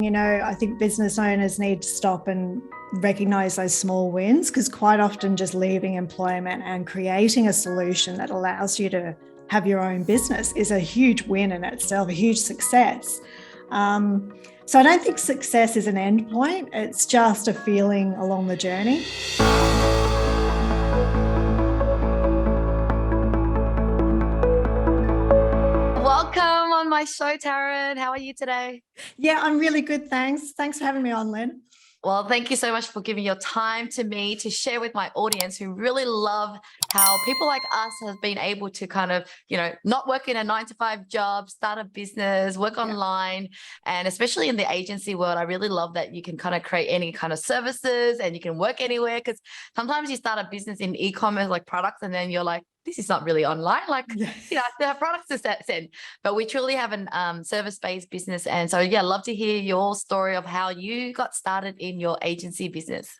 I think business owners need to stop and recognize those small wins, because quite often just leaving employment and creating a solution that allows you to have your own business is a huge win in itself, a huge success. So I don't think success is an end point. It's just a feeling along the journey. Welcome on my show, Tarryn. How are you today? Yeah, I'm really good. Thanks. Thanks for having me on, Lynn. Well, thank you so much for giving your time to me to share with my audience who really love how people like us have been able to kind of, not work in a 9-to-5 job, start a business, work online. And especially in the agency world, I really love that you can kind of create any kind of services and you can work anywhere, because sometimes you start a business in e-commerce like products and then you're like, this is not really online. There are products to send, but we truly have a service-based business. And so, love to hear your story of how you got started in your agency business.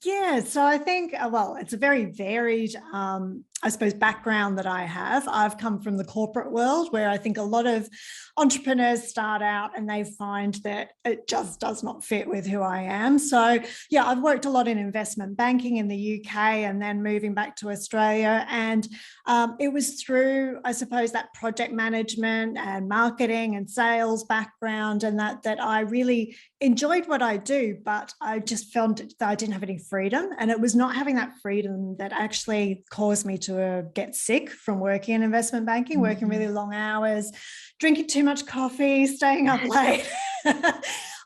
Yeah, so I think, it's a very varied, background that I have. I've come from the corporate world where I think a lot of entrepreneurs start out and they find that it just does not fit with who I am. So, I've worked a lot in investment banking in the UK and then moving back to Australia. And it was through, I suppose, that project management and marketing and sales background and that I really enjoyed what I do, but I just found that I didn't have any freedom. And it was not having that freedom that actually caused me to get sick from working in investment banking, working really long hours, drinking too much coffee, staying up late,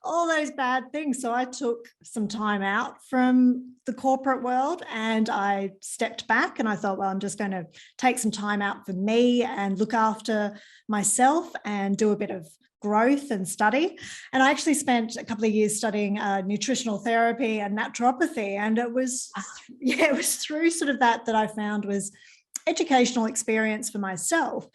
all those bad things. So I took some time out from the corporate world and I stepped back and I thought, I'm just going to take some time out for me and look after myself and do a bit of growth and study. And I actually spent a couple of years studying nutritional therapy and naturopathy. And it was through sort of that I found was educational experience for myself.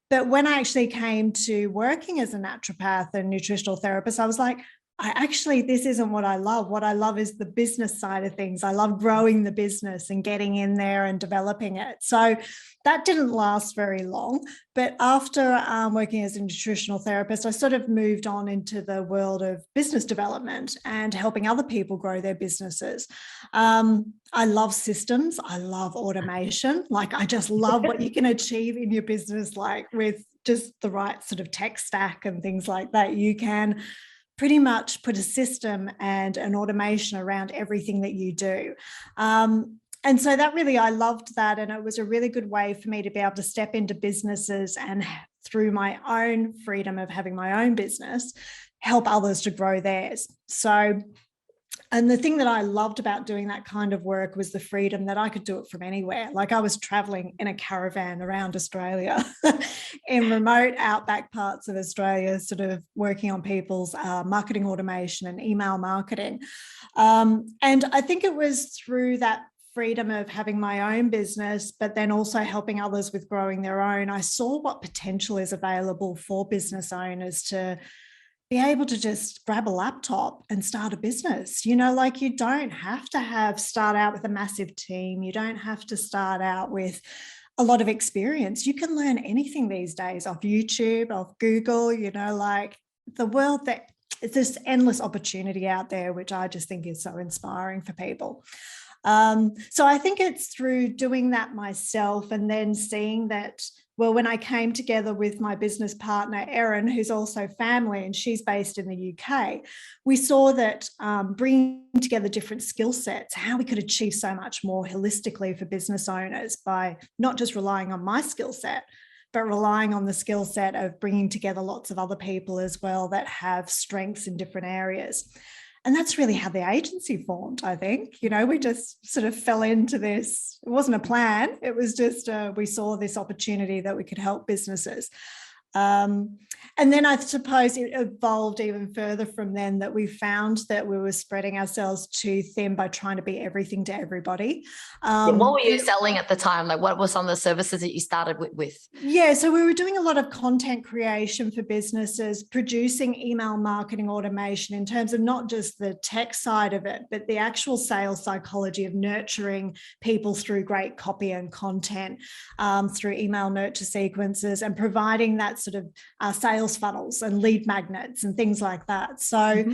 But when I actually came to working as a naturopath and nutritional therapist, I was like, this isn't what I love. What I love is the business side of things. I love growing the business and getting in there and developing it. So that didn't last very long. But after working as a nutritional therapist, I sort of moved on into the world of business development and helping other people grow their businesses. I love systems. I love automation. I just love what you can achieve in your business, with just the right sort of tech stack and things like that. You can pretty much put a system and an automation around everything that you do. And so I loved that. And it was a really good way for me to be able to step into businesses and through my own freedom of having my own business, help others to grow theirs. And the thing that I loved about doing that kind of work was the freedom that I could do it from anywhere. I was traveling in a caravan around Australia in remote outback parts of Australia, sort of working on people's marketing automation and email marketing. And I think it was through that freedom of having my own business, but then also helping others with growing their own, I saw what potential is available for business owners to be able to just grab a laptop and start a business. You don't have to start out with a massive team. You don't have to start out with a lot of experience. You can learn anything these days off YouTube, off Google, the world that it's this endless opportunity out there, which I just think is so inspiring for people. So I think it's through doing that myself and then seeing that, when I came together with my business partner, Erin, who's also family, and she's based in the UK, we saw that bringing together different skill sets, how we could achieve so much more holistically for business owners by not just relying on my skill set, but relying on the skill set of bringing together lots of other people as well that have strengths in different areas. And that's really how the agency formed, I think. We just sort of fell into this. It wasn't a plan. It was just we saw this opportunity that we could help businesses. And then I suppose it evolved even further from then, that we found that we were spreading ourselves too thin by trying to be everything to everybody. What were you selling at the time? What were some of the services that you started with? Yeah, so we were doing a lot of content creation for businesses, producing email marketing automation in terms of not just the tech side of it, but the actual sales psychology of nurturing people through great copy and content, through email nurture sequences, and providing that sort of sales funnels and lead magnets and things like that. So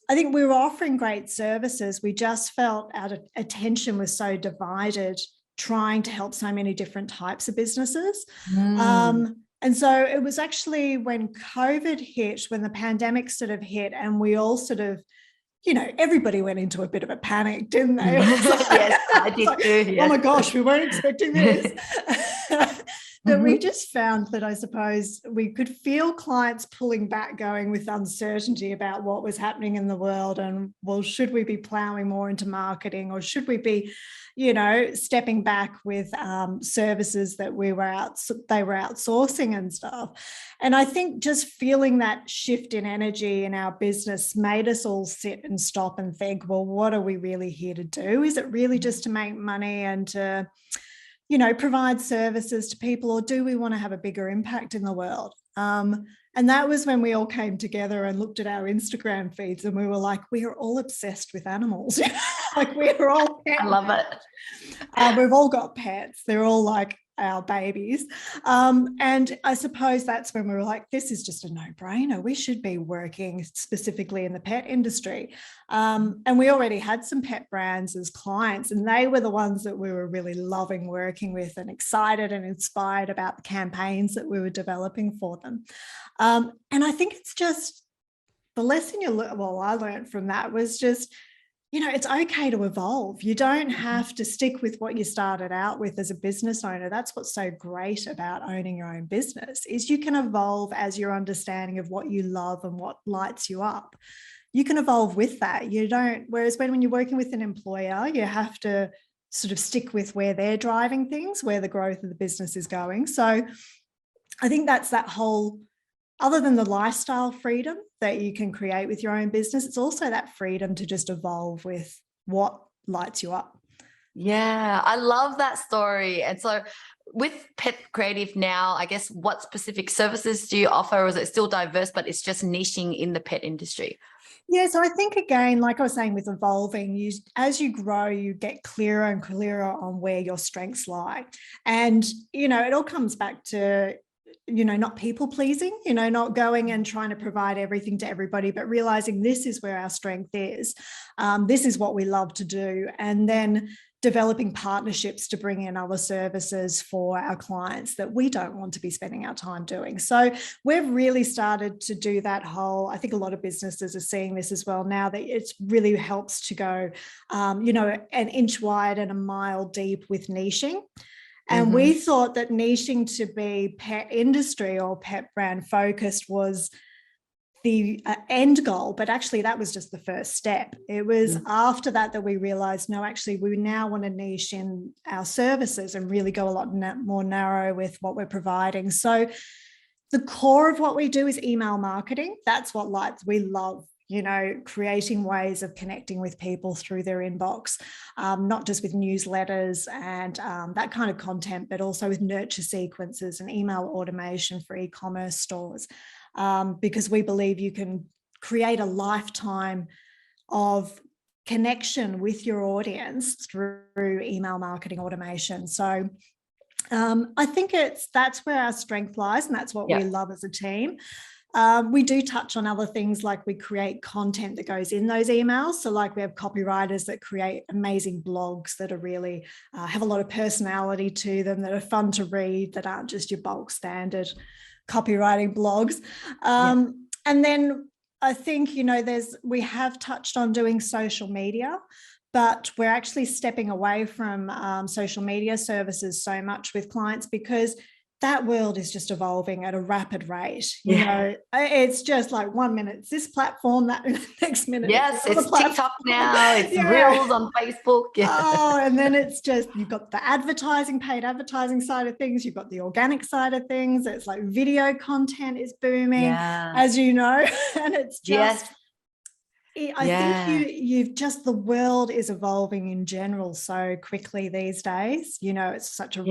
I think we were offering great services. We just felt our attention was so divided, trying to help so many different types of businesses. And so it was actually when COVID hit, when the pandemic sort of hit, and we all sort of, you know, everybody went into a bit of a panic, didn't they? Yes, I did too. Yes. Oh my gosh, we weren't expecting this. But we just found that, I suppose, we could feel clients pulling back, going with uncertainty about what was happening in the world. And, well, should we be plowing more into marketing, or should we be, you know, stepping back with services that they were outsourcing and stuff. And I think just feeling that shift in energy in our business made us all sit and stop and think, well, what are we really here to do? Is it really just to make money and to, you know, provide services to people, or do we want to have a bigger impact in the world? And that was when we all came together and looked at our Instagram feeds, and we were like, we are all obsessed with animals. Like, we're all pets. I love it. We've all got pets. They're all like our babies. And I suppose that's when we were like, this is just a no-brainer. We should be working specifically in the pet industry. And we already had some pet brands as clients, and they were the ones that we were really loving working with and excited and inspired about the campaigns that we were developing for them. And I think it's just the lesson I learned from that was just, you know, it's okay to evolve. You don't have to stick with what you started out with as a business owner. That's what's so great about owning your own business, is you can evolve as your understanding of what you love and what lights you up. You can evolve with that. You don't, whereas when you're working with an employer, you have to sort of stick with where they're driving things, where the growth of the business is going. So I think that's that whole, other than the lifestyle freedom that you can create with your own business, it's also that freedom to just evolve with what lights you up. Yeah, I love that story. And so with Pet Creative now, I guess, what specific services do you offer, or is it still diverse, but it's just niching in the pet industry? Yeah, so I think, again, like I was saying, with evolving, as you grow, you get clearer and clearer on where your strengths lie. And, you know, it all comes back to, you know, not people pleasing, you know, not going and trying to provide everything to everybody, but realizing this is where our strength is. This is what we love to do. And then developing partnerships to bring in other services for our clients that we don't want to be spending our time doing. So we've really started to do that whole, I think a lot of businesses are seeing this as well now, that it really helps to go, you know, an inch wide and a mile deep with niching. And we thought that niching to be pet industry or pet brand focused was the end goal, but actually that was just the first step. It was after that we realized, no, actually we now want to niche in our services and really go a lot more narrow with what we're providing. So the core of what we do is email marketing. That's what we love. You know, creating ways of connecting with people through their inbox, not just with newsletters and that kind of content, but also with nurture sequences and email automation for e-commerce stores, because we believe you can create a lifetime of connection with your audience through email marketing automation. So I think that's where our strength lies, and that's what we love as a team. We do touch on other things, like we create content that goes in those emails. So like we have copywriters that create amazing blogs that are really have a lot of personality to them, that are fun to read, that aren't just your bulk standard copywriting blogs. And then I think, you know, we have touched on doing social media, but we're actually stepping away from social media services so much with clients, because that world is just evolving at a rapid rate. You know, it's just like 1 minute it's this platform, that next minute it's TikTok now, it's Reels on Facebook. And then it's just, you've got the paid advertising side of things, you've got the organic side of things. It's like video content is booming, as you know, and it's just I think you've just, the world is evolving in general so quickly these days. You know, it's such a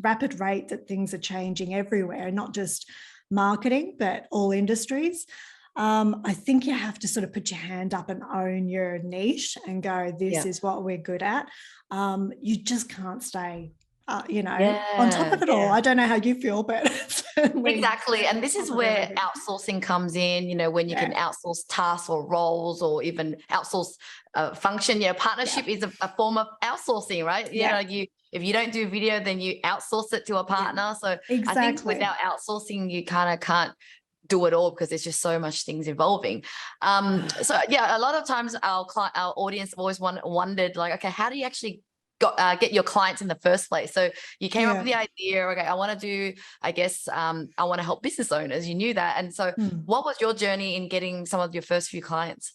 rapid rate that things are changing everywhere, not just marketing, but all industries. I think you have to sort of put your hand up and own your niche and go, this is what we're good at. You just can't stay, you know, on top of it all. I don't know how you feel, but Exactly. And this is where everything. outsourcing comes in, you know, when you can outsource tasks or roles or even outsource function. You know, partnership is a form of outsourcing, right? You know, if you don't do video, then you outsource it to a partner. So I think without outsourcing, you kind of can't do it all because there's just so much things evolving. So yeah, a lot of times our audience always wondered like, okay, how do you actually get your clients in the first place? So you came up with the idea, okay, I want to do, I guess, I want to help business owners. You knew that. And so what was your journey in getting some of your first few clients?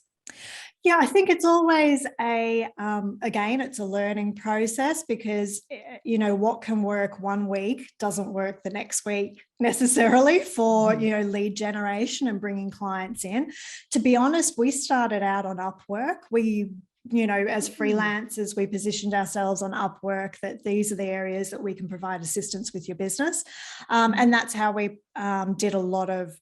Yeah, I think it's always again, it's a learning process because, you know, what can work one week doesn't work the next week necessarily for, you know, lead generation and bringing clients in. To be honest, we started out on Upwork. We, you know, as freelancers, we positioned ourselves on Upwork that these are the areas that we can provide assistance with your business. And that's how we did a lot of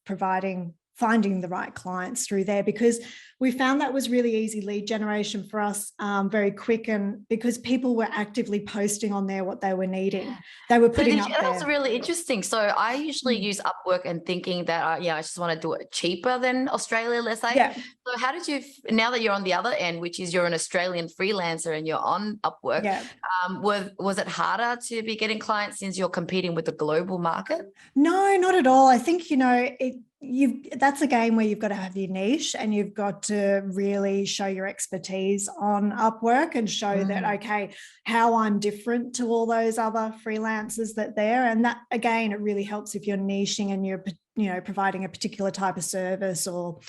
finding the right clients through there, because we found that was really easy lead generation for us, very quick, and because people were actively posting on there what they were needing. They were putting up there. That's really interesting. So I usually use Upwork and thinking that, I just want to do it cheaper than Australia, let's say. Yeah. So how did you, now that you're on the other end, which is you're an Australian freelancer and you're on Upwork, was it harder to be getting clients since you're competing with the global market? No, not at all. I think, you know, that's a game where you've got to have your niche and you've got to really show your expertise on Upwork and show that, okay, how I'm different to all those other freelancers that there. And that, again, it really helps if you're niching and you're, you know, providing a particular type of service or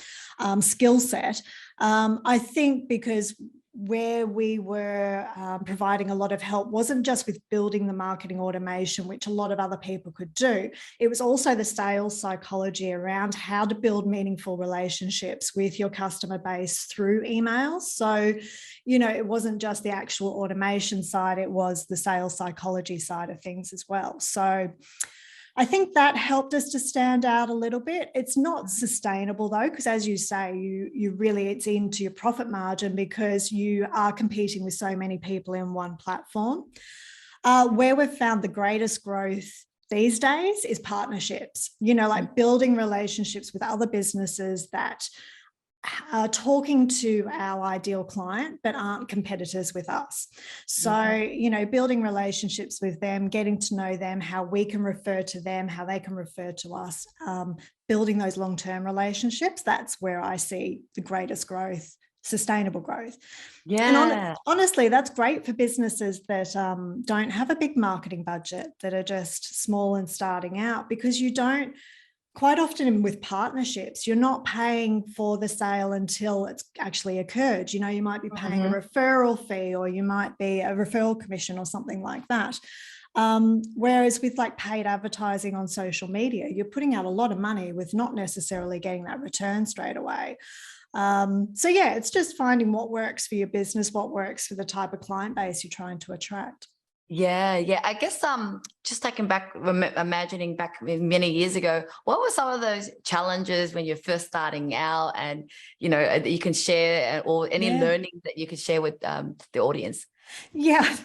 skill set. I think because where we were providing a lot of help wasn't just with building the marketing automation, which a lot of other people could do. It was also the sales psychology around how to build meaningful relationships with your customer base through emails. So, you know, it wasn't just the actual automation side, it was the sales psychology side of things as well. So I think that helped us to stand out a little bit. It's not sustainable though, because as you say, you really, it's into your profit margin because you are competing with so many people in one platform. Where we've found the greatest growth these days is partnerships, you know, like building relationships with other businesses that are talking to our ideal client but aren't competitors with us. So, you know, building relationships with them, getting to know them, how we can refer to them, how they can refer to us, building those long-term relationships, that's where I see the greatest growth, sustainable growth. And honestly, that's great for businesses that don't have a big marketing budget, that are just small and starting out, because you don't, quite often with partnerships, you're not paying for the sale until it's actually occurred. You know, you might be paying a referral fee, or you might be a referral commission or something like that. Whereas with like paid advertising on social media, you're putting out a lot of money with not necessarily getting that return straight away. So yeah, it's just finding what works for your business, what works for the type of client base you're trying to attract. Yeah. I guess just taking back, imagining back many years ago, what were some of those challenges when you're first starting out, and you know that you can share, or any learning that you could share with the audience? Yeah.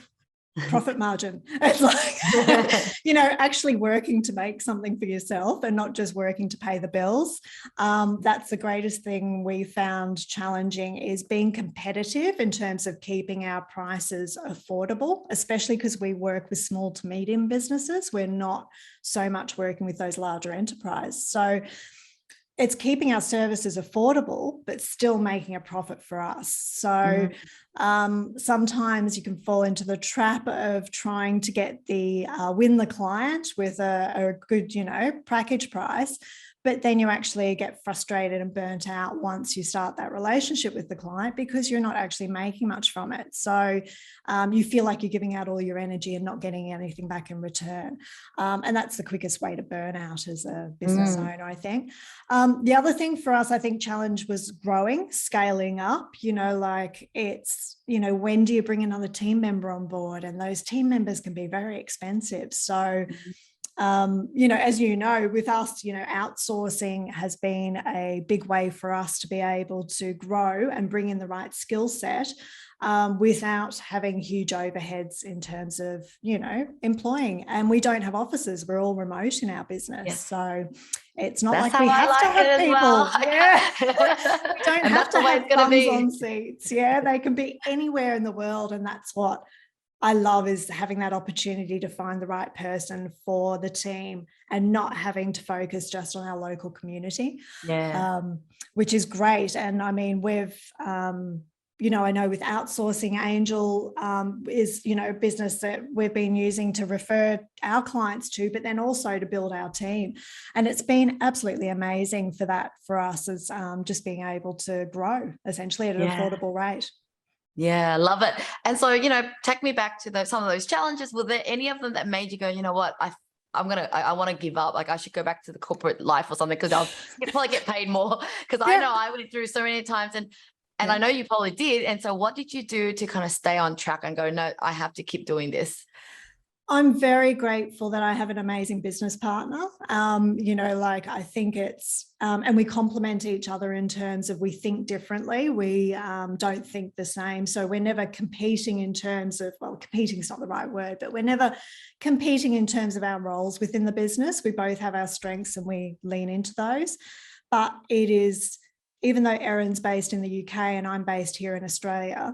Profit margin. It's like, you know, actually working to make something for yourself and not just working to pay the bills. That's the greatest thing we found challenging, is being competitive in terms of keeping our prices affordable, especially because we work with small to medium businesses. We're not so much working with those larger enterprises. So it's keeping our services affordable, but still making a profit for us. So sometimes you can fall into the trap of trying to get win the client with a good, you know, package price, but then you actually get frustrated and burnt out once you start that relationship with the client, because you're not actually making much from it. So you feel like you're giving out all your energy and not getting anything back in return. And that's the quickest way to burn out as a business owner, I think. The other thing for us, I think, challenge was growing, scaling up, you know, like it's, you know, when do you bring another team member on board? And those team members can be very expensive. So as you know, with us, outsourcing has been a big way for us to be able to grow and bring in the right skill set without having huge overheads in terms of, employing. And we don't have offices. We're all remote in our business. Yes. So it's not That's like we how I have to like have it as people. well. Yeah. We don't And have that's to the way have it's gonna bums be. on seats. Yeah, they can be anywhere in the world. And that's what I love, is having that opportunity to find the right person for the team and not having to focus just on our local community, which is great. And I mean, we've, I know with outsourcing, Angel is, a business that we've been using to refer our clients to, but then also to build our team. And it's been absolutely amazing for us as just being able to grow essentially at an affordable rate. Yeah, love it. And so, take me back to some of those challenges. Were there any of them that made you go, you know what, I want to give up. Like I should go back to the corporate life or something, because I'll probably get paid more. Because I know I went through so many times, and I know you probably did. And so what did you do to kind of stay on track and go, no, I have to keep doing this? I'm very grateful that I have an amazing business partner. I think it's, and we complement each other in terms of we think differently. We don't think the same. So we're never competing in terms of, well, competing is not the right word, but we're never competing in terms of our roles within the business. We both have our strengths and we lean into those. But it is, even though Erin's based in the UK and I'm based here in Australia,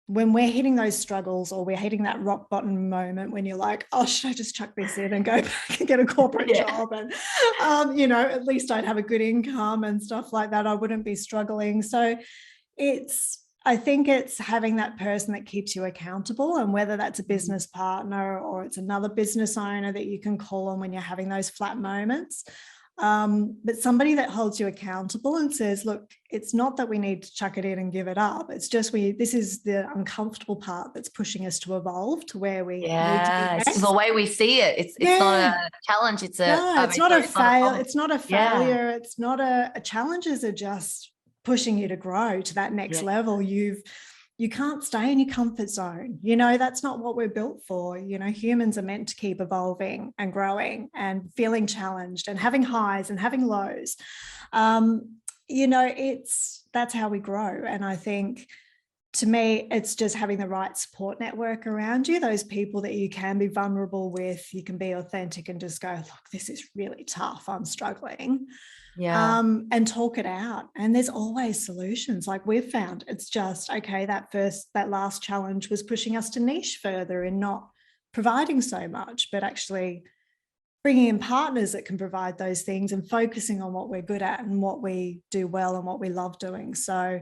when we're hitting those struggles or we're hitting that rock bottom moment when you're like, oh, should I just chuck this in and go back and get a corporate job? And, at least I'd have a good income and stuff like that. I wouldn't be struggling. So I think it's having that person that keeps you accountable, and whether that's a business partner or it's another business owner that you can call on when you're having those flat moments. But somebody that holds you accountable and says, look, it's not that we need to chuck it in and give it up. It's just this is the uncomfortable part that's pushing us to evolve to where we need to be next. It's the way we see it. It's not a challenge. It's not a fail. It's not a failure. It's not a challenges are just pushing you to grow to that next level. You can't stay in your comfort zone. That's not what we're built for. Humans are meant to keep evolving and growing and feeling challenged and having highs and having lows. That's how we grow. And I think, to me, it's just having the right support network around you, those people that you can be vulnerable with, you can be authentic and just go, look, this is really tough. I'm struggling. And talk it out. And there's always solutions. Like we've found, it's just, okay, that last challenge was pushing us to niche further in not providing so much, but actually bringing in partners that can provide those things and focusing on what we're good at and what we do well and what we love doing. So,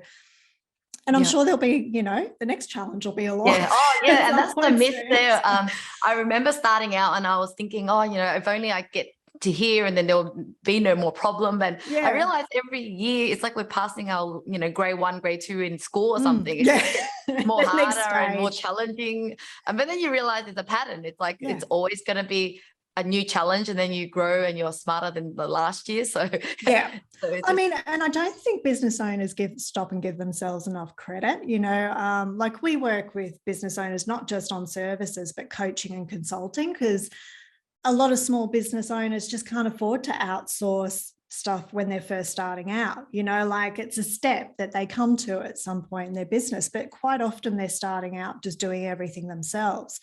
and I'm sure there'll be, the next challenge will be a lot. And that's the myth there. I remember starting out and I was thinking, if only I get to here and then there'll be no more problem. And I realized every year it's like we're passing our, grade 1, grade 2 in school or something. It's more harder and more challenging. But then you realize it's a pattern. It's like it's always going to be a new challenge, and then you grow and you're smarter than the last year. So and I don't think business owners stop and give themselves enough credit. Like we work with business owners, not just on services, but coaching and consulting, because a lot of small business owners just can't afford to outsource stuff when they're first starting out. Like it's a step that they come to at some point in their business, but quite often they're starting out just doing everything themselves.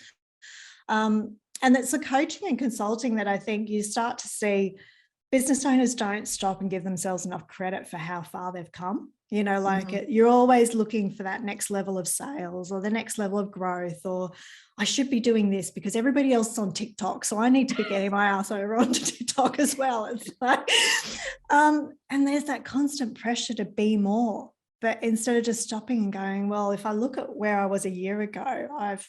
And it's the coaching and consulting that I think you start to see business owners don't stop and give themselves enough credit for how far they've come. You're always looking for that next level of sales or the next level of growth, or I should be doing this because everybody else is on TikTok, so I need to be getting my ass over onto TikTok as well. It's like, and there's that constant pressure to be more. But instead of just stopping and going, well, if I look at where I was a year ago, I've,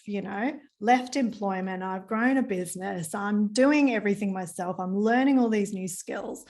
left employment, I've grown a business, I'm doing everything myself, I'm learning all these new skills.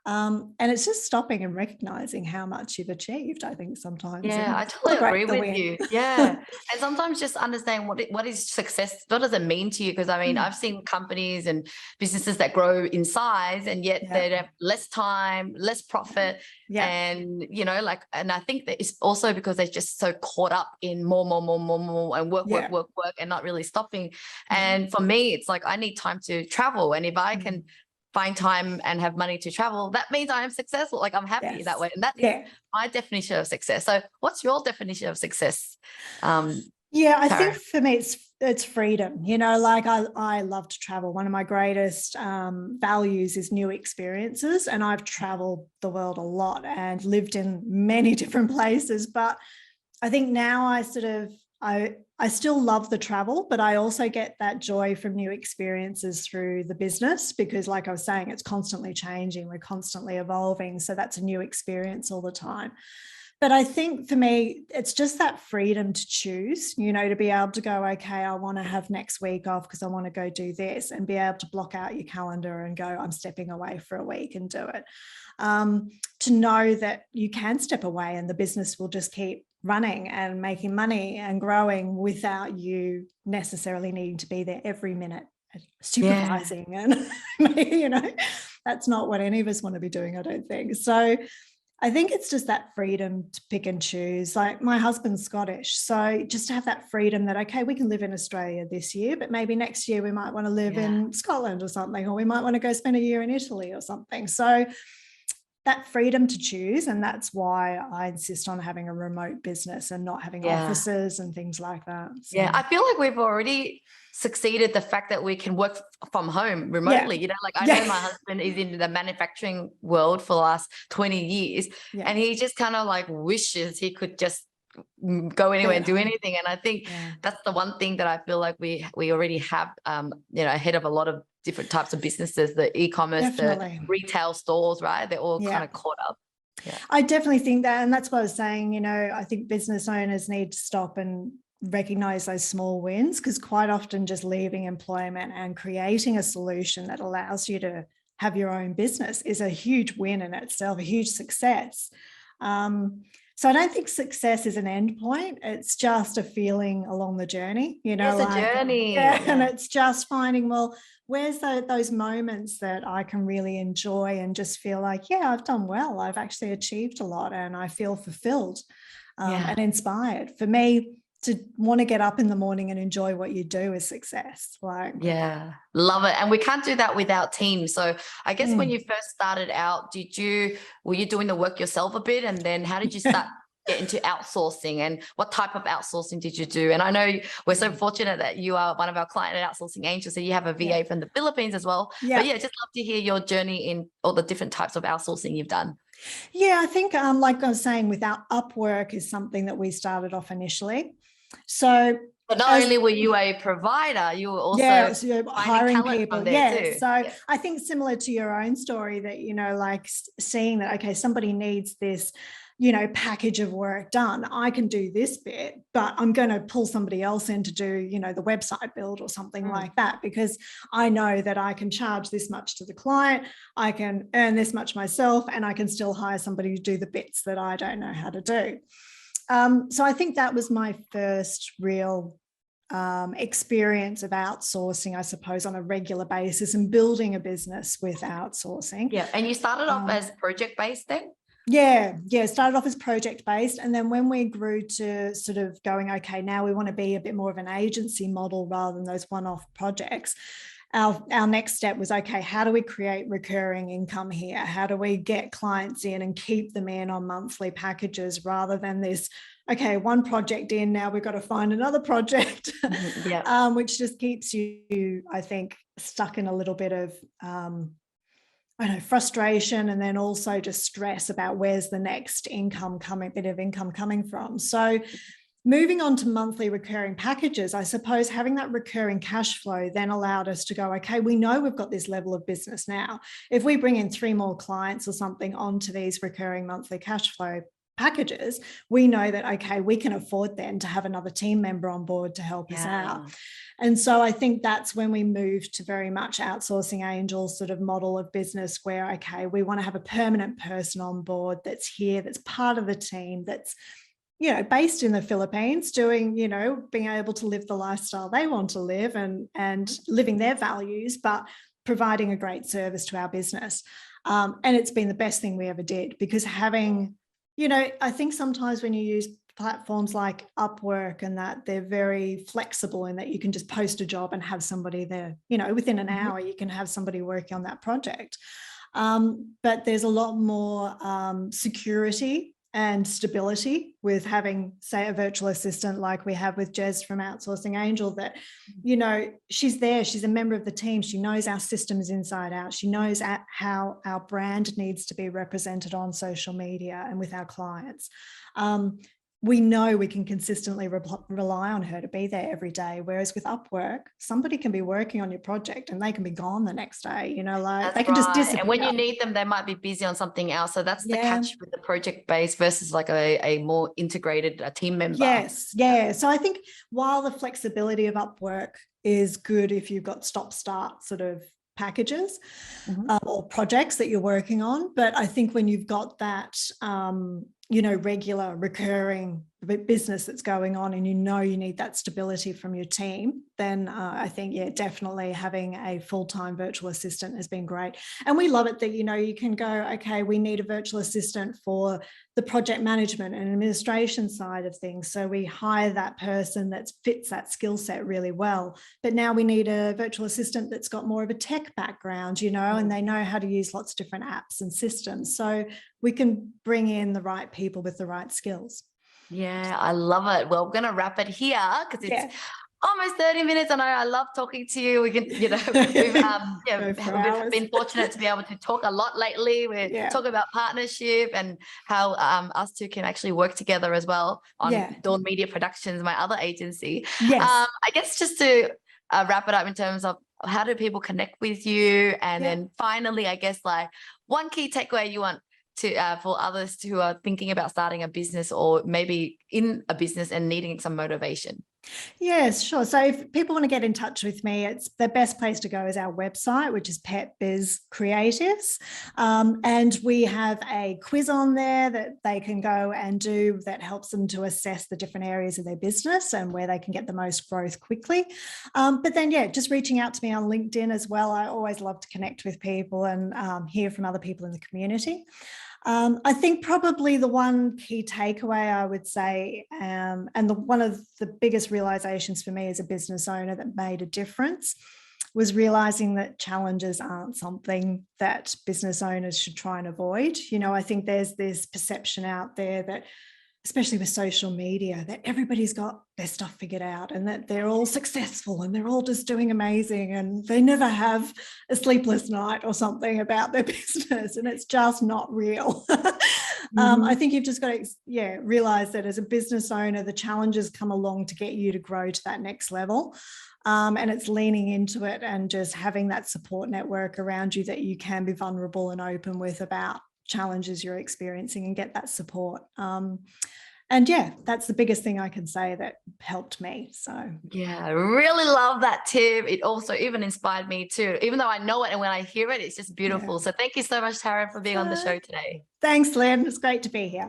And it's just stopping and recognizing how much you've achieved, I think, sometimes. Yeah, And I totally celebrate agree the with win. you. Yeah. And sometimes just understand what is success, what does it mean to you? Because I mean, I've seen companies and businesses that grow in size and yet Yeah. they have less time, less profit. Yeah. And, you know, like, and I think that it's also because they're just so caught up in more and work, Yeah. work and not really stopping. Yeah. And for me, it's like I need time to travel. And if I can find time and have money to travel, that means I am successful. Like I'm happy that way. And that is my definition of success. So what's your definition of success? I think Tarryn? for me, it's freedom. You know, like I love to travel. One of my greatest values is new experiences. And I've traveled the world a lot and lived in many different places. But I think now I still love the travel, but I also get that joy from new experiences through the business because, like I was saying, it's constantly changing. We're constantly evolving. So that's a new experience all the time. But I think for me, it's just that freedom to choose, you know, to be able to go, okay, I want to have next week off because I want to go do this, and be able to block out your calendar and go, I'm stepping away for a week and do it. To know that you can step away and the business will just keep running and making money and growing without you necessarily needing to be there every minute supervising. And, you know, that's not what any of us want to be doing, I don't think. So I think it's just that freedom to pick and choose. Like my husband's Scottish. So just to have that freedom that, okay, we can live in Australia this year, but maybe next year we might want to live in Scotland or something, or we might want to go spend a year in Italy or something. So that freedom to choose. And that's why I insist on having a remote business and not having offices and things like that. So. Yeah, I feel like we've already succeeded the fact that we can work from home remotely. You know, like I know my husband is in the manufacturing world for the last 20 years and he just kind of like wishes he could just go anywhere and do anything. And I think that's the one thing that I feel like we already have, you know, ahead of a lot of different types of businesses, the e-commerce, the retail stores, right? They're all kind of caught up. Yeah. I definitely think that. And that's what I was saying, you know, I think business owners need to stop and recognize those small wins, because quite often just leaving employment and creating a solution that allows you to have your own business is a huge win in itself, a huge success. So I don't think success is an end point. It's just a feeling along the journey, you know. It's a journey. And it's just finding, well, where's those moments that I can really enjoy and just feel like, yeah, I've done well. I've actually achieved a lot and I feel fulfilled and inspired. For me, to want to get up in the morning and enjoy what you do is success. Love it. And we can't do that without teams. So I guess when you first started out, were you doing the work yourself a bit? And then how did you start get into outsourcing, and what type of outsourcing did you do? And I know we're so fortunate that you are one of our client outsourcing angels, so you have a VA from the Philippines as well. But just love to hear your journey in all the different types of outsourcing you've done. I think like I was saying, without Upwork is something that we started off initially. So but not only were you a provider, you were also hiring people. Too. So I think similar to your own story that, you know, like seeing that, okay, somebody needs this, you know, package of work done. I can do this bit, but I'm going to pull somebody else in to do, you know, the website build or something like that, because I know that I can charge this much to the client, I can earn this much myself, and I can still hire somebody to do the bits that I don't know how to do. So I think that was my first real experience of outsourcing, I suppose, on a regular basis and building a business with outsourcing. Yeah. And you started off as project-based then? Started off as project-based. And then when we grew to sort of going, okay, now we want to be a bit more of an agency model rather than those one-off projects, our next step was, okay, how do we create recurring income here? How do we get clients in and keep them in on monthly packages rather than this, okay, one project in, now we've got to find another project, which just keeps you, I think, stuck in a little bit of, frustration, and then also just stress about where's the next income coming from. So moving on to monthly recurring packages, I suppose having that recurring cash flow then allowed us to go, okay, we know we've got this level of business now. If we bring in 3 more clients or something onto these recurring monthly cash flow packages, we know that, okay, we can afford then to have another team member on board to help us out. And so I think that's when we moved to very much outsourcing angels sort of model of business where, okay, we want to have a permanent person on board that's here, that's part of the team, that's, you know, based in the Philippines, doing, you know, being able to live the lifestyle they want to live and living their values, but providing a great service to our business. And it's been the best thing we ever did, because having, you know, I think sometimes when you use platforms like Upwork and that, they're very flexible in that you can just post a job and have somebody there, you know, within an hour, you can have somebody working on that project. But there's a lot more security and stability with having, say, a virtual assistant like we have with Jez from Outsourcing Angel, that, you know, she's there, she's a member of the team, she knows our systems inside out, she knows how our brand needs to be represented on social media and with our clients. We know we can consistently rely on her to be there every day. Whereas with Upwork, somebody can be working on your project and they can be gone the next day, you know, like that's they can just disappear. And when you need them, they might be busy on something else. So that's the catch with the project base versus like a more integrated team member. Yes. Yeah. So I think while the flexibility of Upwork is good if you've got stop-start sort of packages or projects that you're working on, but I think when you've got that, you know, regular recurring business that's going on and you know you need that stability from your team, then I think, yeah, definitely having a full-time virtual assistant has been great. And we love it that, you know, you can go, okay, we need a virtual assistant for the project management and administration side of things. So we hire that person that fits that skill set really well. But now we need a virtual assistant that's got more of a tech background, you know, and they know how to use lots of different apps and systems. So we can bring in the right people with the right skills. Yeah, I love it. Well, we're going to wrap it here because it's almost 30 minutes. And I love talking to you. We can, you know, we've been fortunate to be able to talk a lot lately. We're talking about partnership and how us two can actually work together as well on Dawn Media Productions, my other agency. I guess just to wrap it up in terms of how do people connect with you? And then finally, I guess like one key takeaway you want to for others who are thinking about starting a business or maybe in a business and needing some motivation. Yes, sure. So if people want to get in touch with me, it's the best place to go is our website, which is Pet Biz Creatives. And we have a quiz on there that they can go and do that helps them to assess the different areas of their business and where they can get the most growth quickly. But then, just reaching out to me on LinkedIn as well. I always love to connect with people and hear from other people in the community. I think probably the one key takeaway I would say, and one of the biggest realizations for me as a business owner that made a difference was realizing that challenges aren't something that business owners should try and avoid. You know, I think there's this perception out there that, especially with social media, that everybody's got their stuff figured out and that they're all successful and they're all just doing amazing and they never have a sleepless night or something about their business, and it's just not real. I think you've just got to realize that as a business owner, the challenges come along to get you to grow to that next level. And it's leaning into it and just having that support network around you that you can be vulnerable and open with about challenges you're experiencing and get that support. And that's the biggest thing I can say that helped me. So I really love that tip. It also even inspired me too, even though I know it and when I hear it, it's just beautiful. So thank you so much, Tarryn, for being on the show today. Thanks, Lynn. It's great to be here.